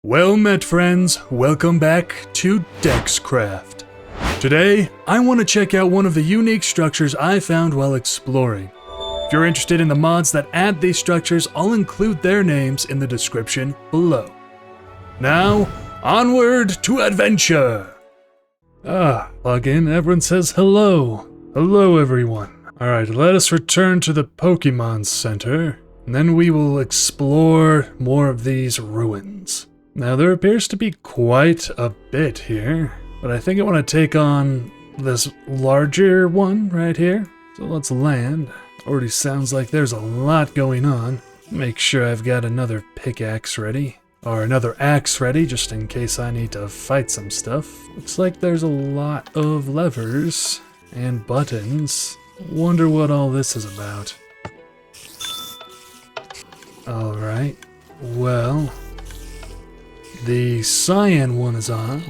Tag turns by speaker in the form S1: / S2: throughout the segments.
S1: Well met, friends. Welcome back to Dexcraft. Today, I want to check out one of the unique structures I found while exploring. If you're interested in the mods that add these structures, I'll include their names in the description below. Now, onward to adventure! Plugin, everyone says hello. Hello, everyone. Alright, let us return to the Pokemon Center, and then we will explore more of these ruins. Now, there appears to be quite a bit here, but I think I want to take on this larger one right here. So let's land. Already sounds like there's a lot going on. Make sure I've got another pickaxe ready. Or another axe ready, just in case I need to fight some stuff. Looks like there's a lot of levers and buttons. Wonder what all this is about. Alright, well, the cyan one is on.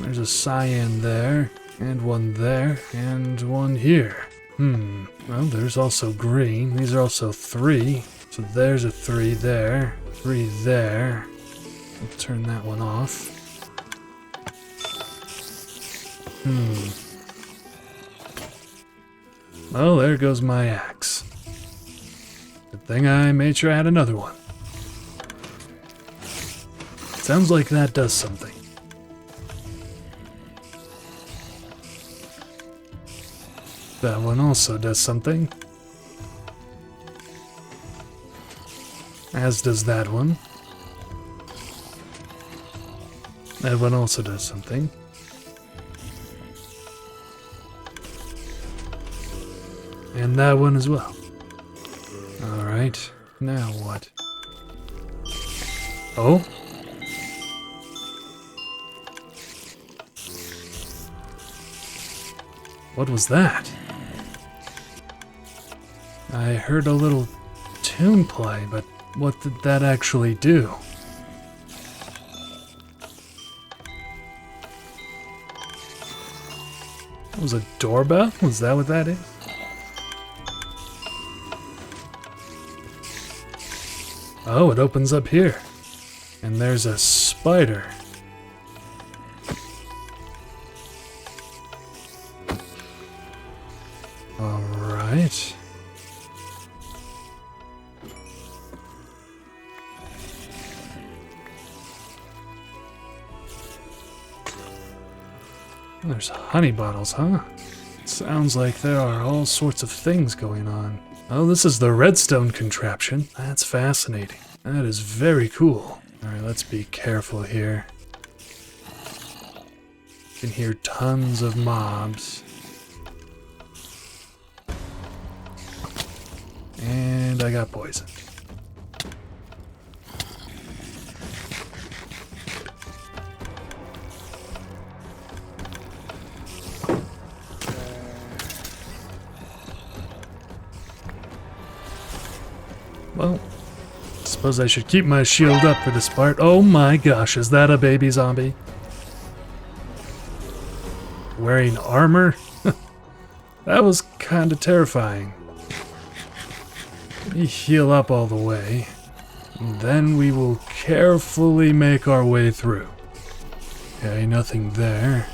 S1: There's a cyan there, and one there, and one here. Well, there's also green. These are also 3. So there's a 3 there, 3 there. I'll turn that one off. Well, there goes my axe. Good thing I made sure I had another one. Sounds like that does something. That one also does something. As does that one. That one also does something. And that one as well. Alright, now what? Oh? What was that? I heard a little tune play, but what did that actually do? That was a doorbell? Was that what that is? Oh, it opens up here. And there's a spider. Alright. There's honey bottles, huh? Sounds like there are all sorts of things going on. Oh, this is the redstone contraption. That's fascinating. That is very cool. Alright, let's be careful here. You can hear tons of mobs. And I got poisoned. Well, suppose I should keep my shield up for this part. Oh my gosh, is that a baby zombie? Wearing armor? That was kinda terrifying. Let me heal up all the way, and then we will carefully make our way through. Okay, nothing there.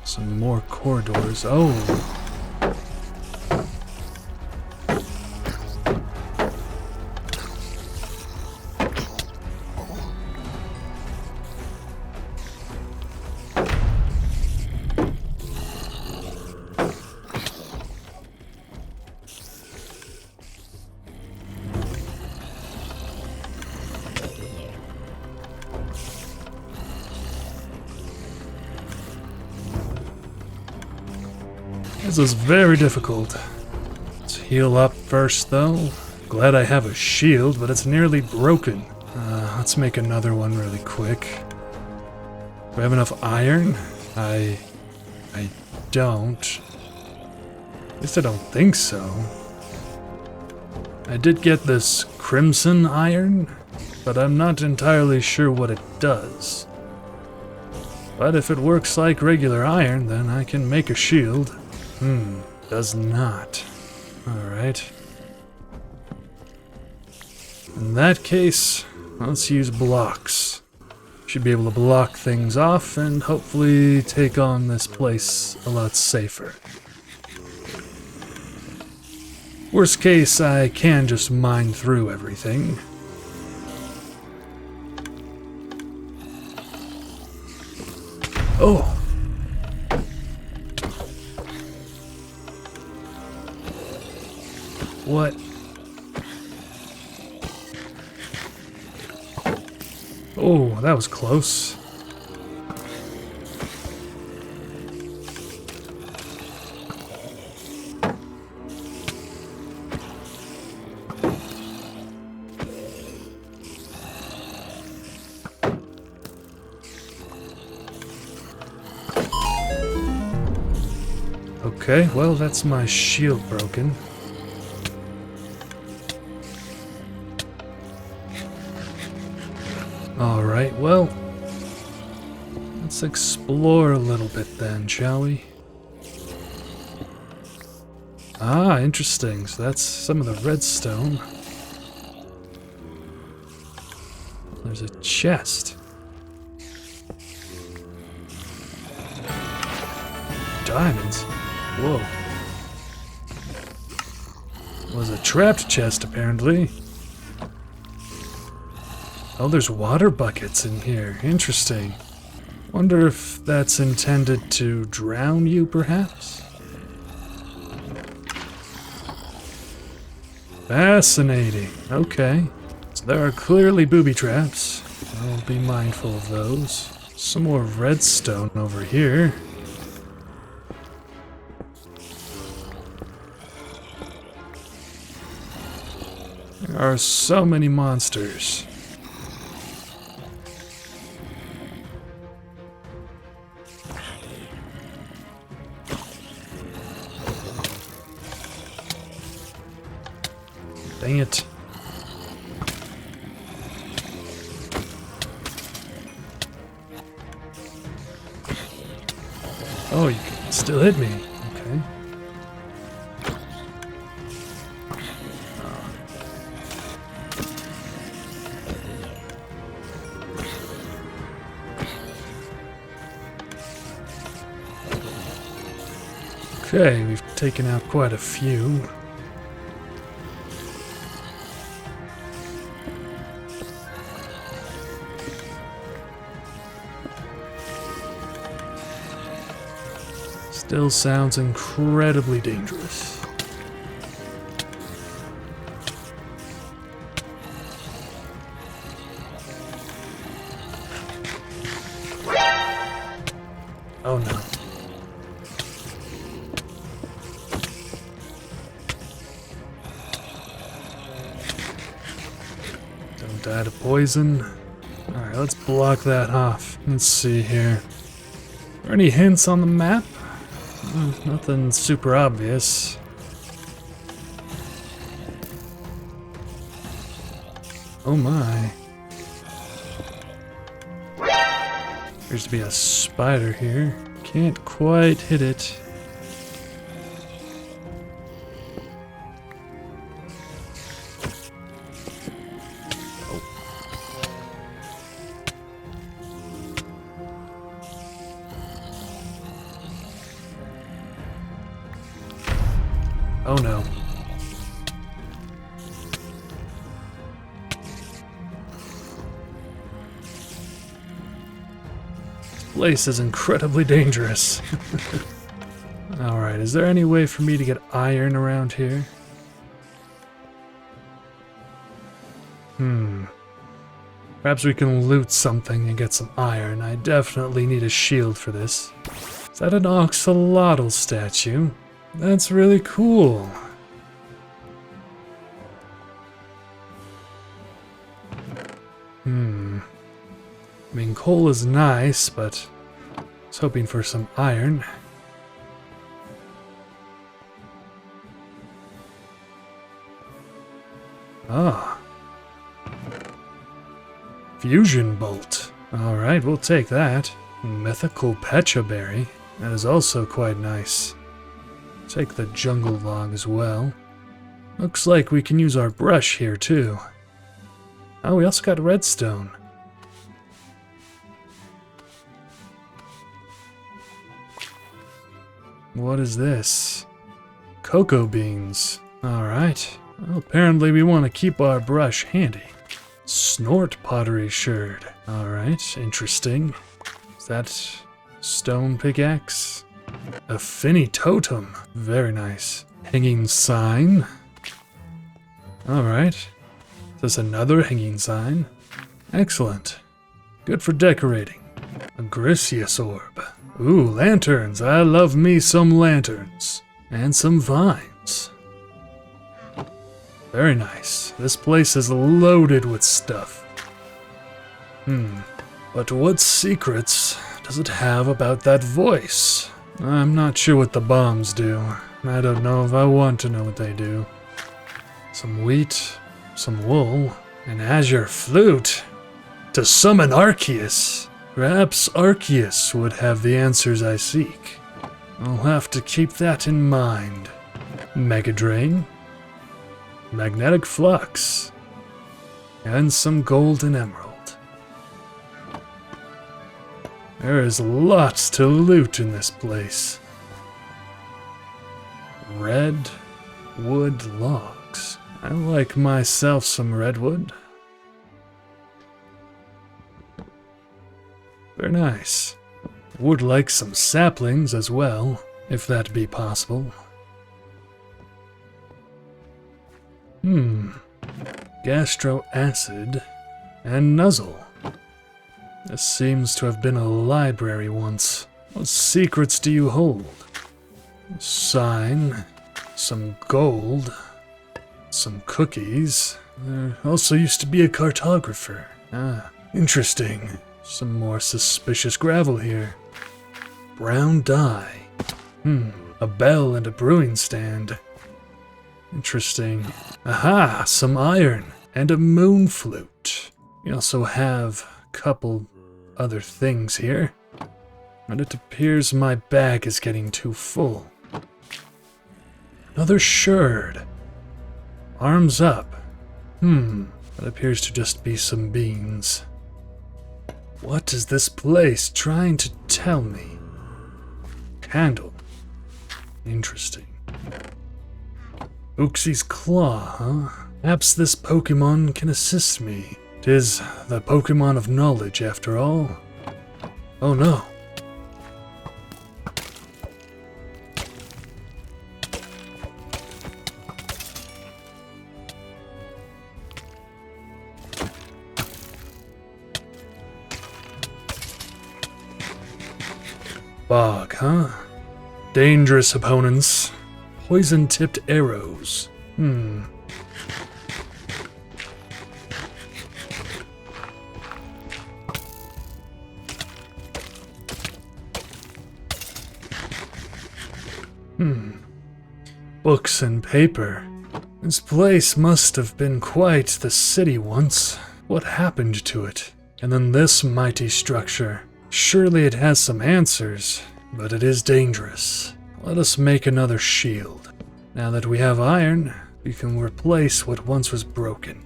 S1: Some more corridors. Oh! This is very difficult. Let's heal up first, though. Glad I have a shield, but it's nearly broken. Let's make another one really quick. Do I have enough iron? I don't. At least I don't think so. I did get this crimson iron, but I'm not entirely sure what it does. But if it works like regular iron, then I can make a shield. Does not. Alright. In that case, let's use blocks. Should be able to block things off and hopefully take on this place a lot safer. Worst case, I can just mine through everything. Oh! What? Oh, that was close. Okay, well, that's my shield broken. Alright, well, let's explore a little bit then, shall we? Ah, interesting. So that's some of the redstone. There's a chest. Diamonds? Whoa. Was a trapped chest, apparently. Oh, there's water buckets in here. Interesting. Wonder if that's intended to drown you, perhaps? Fascinating. Okay. So there are clearly booby traps. I'll be mindful of those. Some more redstone over here. There are so many monsters. Dang it. Oh, you can still hit me. Okay. Okay, we've taken out quite a few. Still sounds incredibly dangerous. Oh no. Don't die to poison. Alright, let's block that off. Let's see here. Are there any hints on the map? Nothing super obvious. Oh my. Appears to be a spider here. Can't quite hit it. Oh no. This place is incredibly dangerous. Alright, is there any way for me to get iron around here? Perhaps we can loot something and get some iron. I definitely need a shield for this. Is that an axolotl statue? That's really cool. I mean, coal is nice, but I was hoping for some iron. Ah. Fusion bolt. Alright, we'll take that. Mythical pecha berry. That is also quite nice. Take the jungle log as well. Looks like we can use our brush here too. Oh, we also got redstone. What is this? Cocoa beans. Alright. Well, apparently we want to keep our brush handy. Snort pottery sherd. Alright, interesting. Is that stone pickaxe? A finny totem. Very nice. Hanging sign. Alright. There's another hanging sign. Excellent. Good for decorating. A Grisius orb. Ooh, lanterns. I love me some lanterns. And some vines. Very nice. This place is loaded with stuff. But what secrets does it have about that voice? I'm not sure what the bombs do. I don't know if I want to know what they do. Some wheat, some wool, an azure flute. To summon Arceus. Perhaps Arceus would have the answers I seek. I'll have to keep that in mind. Mega Drain. Magnetic Flux. And some gold and emerald. There is lots to loot in this place. Red wood logs. I like myself some redwood. Very nice. Would like some saplings as well, if that be possible. Gastro acid and nuzzle. This seems to have been a library once. What secrets do you hold? Sign, some gold, some cookies. There also used to be a cartographer. Ah, interesting. Some more suspicious gravel here. Brown dye. A bell and a brewing stand. Interesting. Aha, some iron and a moon flute. We also have a couple other things here. And it appears my bag is getting too full. Another sherd. Arms up. That appears to just be some beans. What is this place trying to tell me? Candle. Interesting. Uxie's Claw, huh? Perhaps this Pokemon can assist me. 'Tis the Pokemon of knowledge, after all. Oh no. Bog, huh? Dangerous opponents. Poison-tipped arrows. Books and paper. This place must have been quite the city once. What happened to it? And then this mighty structure. Surely it has some answers, but it is dangerous. Let us make another shield. Now that we have iron, we can replace what once was broken.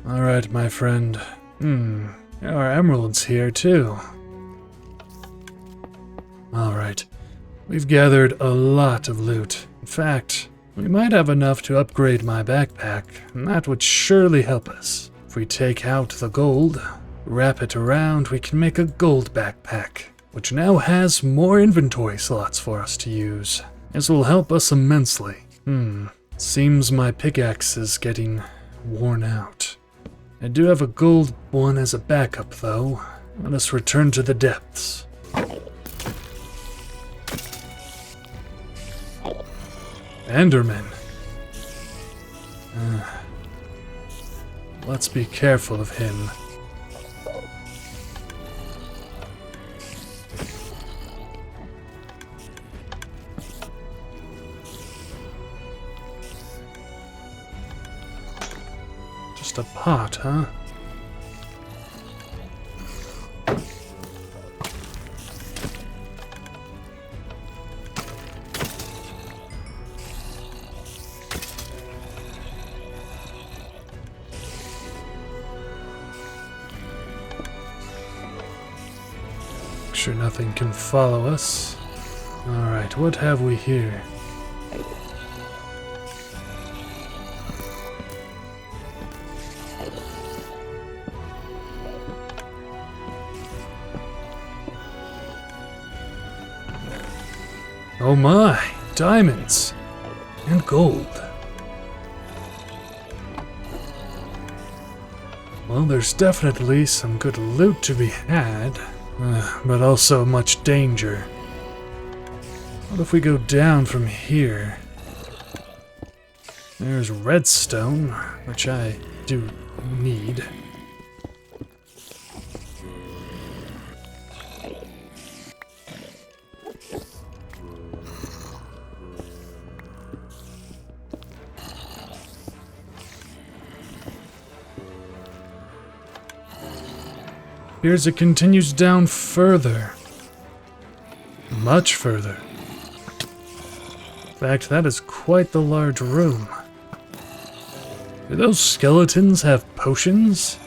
S1: Alright, my friend. There are emeralds here, too. Alright. We've gathered a lot of loot. In fact, we might have enough to upgrade my backpack, and that would surely help us. If we take out the gold, wrap it around, we can make a gold backpack, which now has more inventory slots for us to use. This will help us immensely. Seems my pickaxe is getting worn out. I do have a gold one as a backup, though. Let us return to the depths. Enderman. Let's be careful of him. Just a pot, huh? Sure nothing can follow us. Alright, what have we here? Oh my, diamonds and gold. Well, there's definitely some good loot to be had, but also much danger. What if we go down from here? There's redstone, which I do need. Here's it continues down further. Much further. In fact, that is quite the large room. Do those skeletons have potions?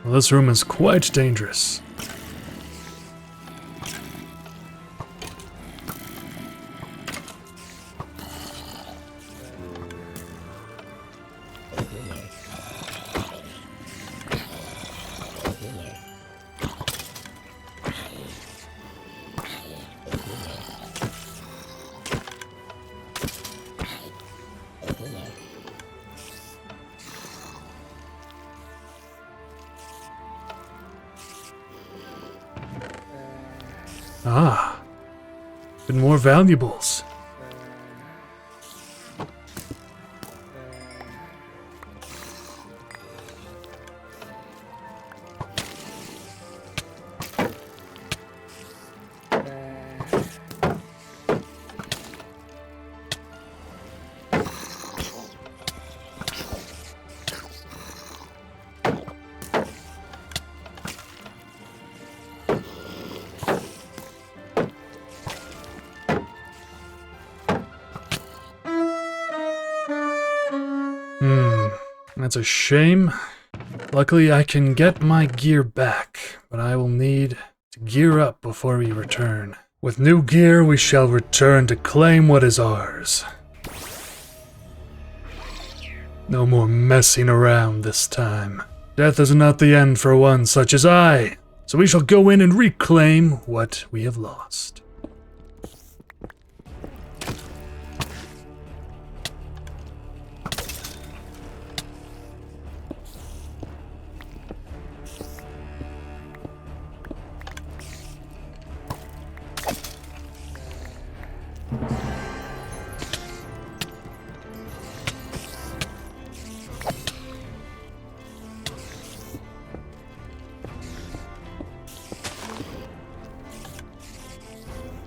S1: Well, this room is quite dangerous. Ah, and more valuables. That's a shame. Luckily, I can get my gear back, but I will need to gear up before we return. With new gear, we shall return to claim what is ours. No more messing around this time. Death is not the end for one such as I, so we shall go in and reclaim what we have lost.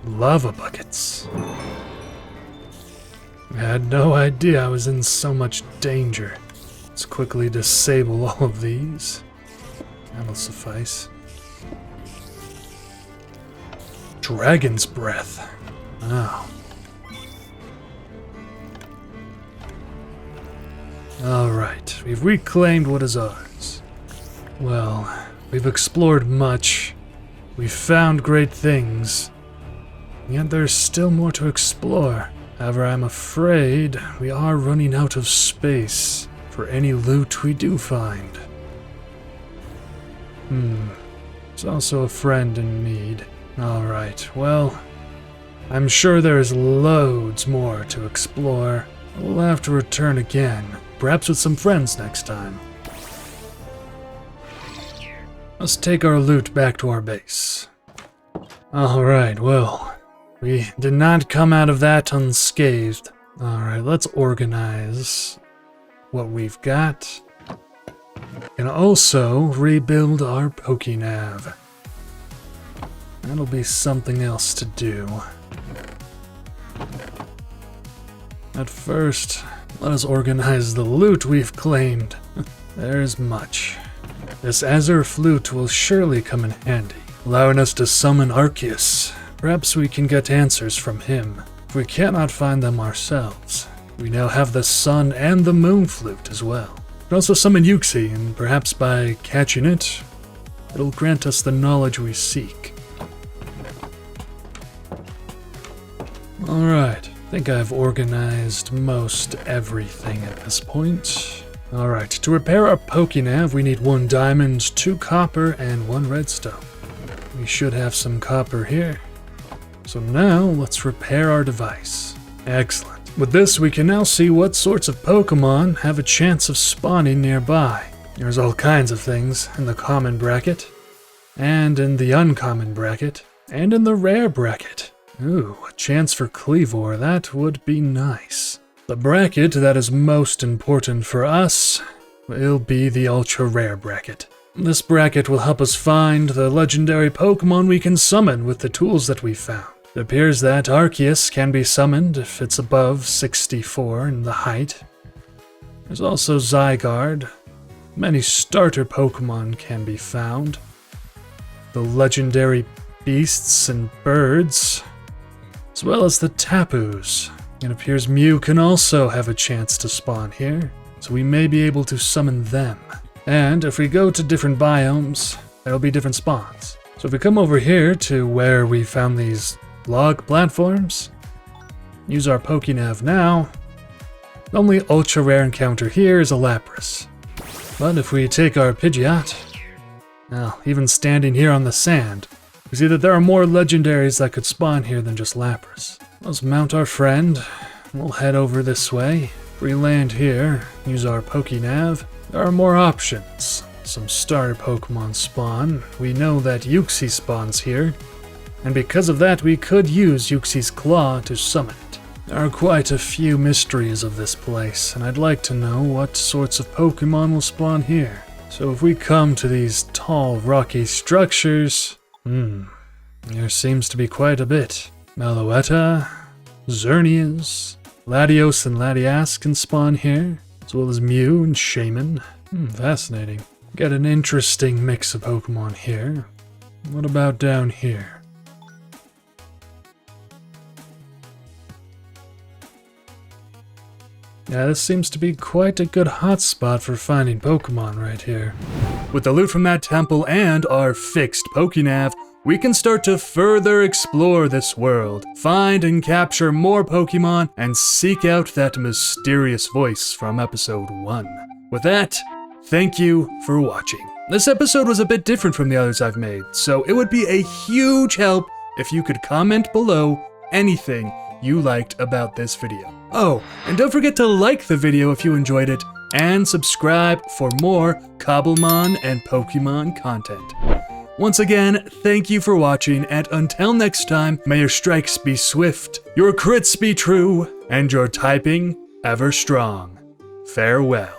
S1: Lava buckets. I had no idea I was in so much danger. Let's quickly disable all of these. That'll suffice. Dragon's breath. Oh. Alright, we've reclaimed what is ours. Well, we've explored much. We've found great things. Yet there's still more to explore. However, I'm afraid we are running out of space for any loot we do find. There's also a friend in need. Alright, well, I'm sure there's loads more to explore. We'll have to return again, perhaps with some friends next time. Let's take our loot back to our base. Alright, well, we did not come out of that unscathed. Alright, let's organize what we've got. And also rebuild our Pokénav. That'll be something else to do. At first, Let us organize the loot we've claimed. There's much. This Azure flute will surely come in handy, allowing us to summon Arceus. Perhaps we can get answers from him. If we cannot find them ourselves, we now have the Sun and the Moon flute as well. We can also summon Yuxi, and perhaps by catching it, it'll grant us the knowledge we seek. Alright, I think I've organized most everything at this point. Alright, to repair our Pokénav, we need 1 diamond, 2 copper, and 1 redstone. We should have some copper here. So now, let's repair our device. Excellent. With this, we can now see what sorts of Pokemon have a chance of spawning nearby. There's all kinds of things in the common bracket, and in the uncommon bracket, and in the rare bracket. Ooh, a chance for Cleavor, that would be nice. The bracket that is most important for us will be the ultra rare bracket. This bracket will help us find the legendary Pokemon we can summon with the tools that we found. It appears that Arceus can be summoned if it's above 64 in the height. There's also Zygarde. Many starter Pokemon can be found. The legendary beasts and birds, as well as the Tapus. It appears Mew can also have a chance to spawn here, so we may be able to summon them. And if we go to different biomes, there'll be different spawns. So if we come over here to where we found these log platforms, use our Pokénav now, the only ultra rare encounter here is a Lapras. But if we take our Pidgeot, well, even standing here on the sand, we see that there are more legendaries that could spawn here than just Lapras. Let's mount our friend. We'll head over this way. If we land here, use our Pokénav, there are more options. Some starter Pokemon spawn. We know that Yuxi spawns here, and because of that, we could use Yuxi's Claw to summon it. There are quite a few mysteries of this place, and I'd like to know what sorts of Pokemon will spawn here. So if we come to these tall, rocky structures, there seems to be quite a bit. Meloetta, Xerneas, Latios and Latias can spawn here, as well as Mew and Shaman. Fascinating. Get an interesting mix of Pokemon here. What about down here? Yeah, this seems to be quite a good hotspot for finding Pokemon right here. With the loot from that temple and our fixed Pokénav, we can start to further explore this world, find and capture more Pokemon, and seek out that mysterious voice from episode 1. With that, thank you for watching. This episode was a bit different from the others I've made, so it would be a huge help if you could comment below anything you liked about this video. Oh, and don't forget to like the video if you enjoyed it, and subscribe for more cobblemon and Pokemon content. Once again, thank you for watching, and until next time, may your strikes be swift, your crits be true, and your typing ever strong. Farewell.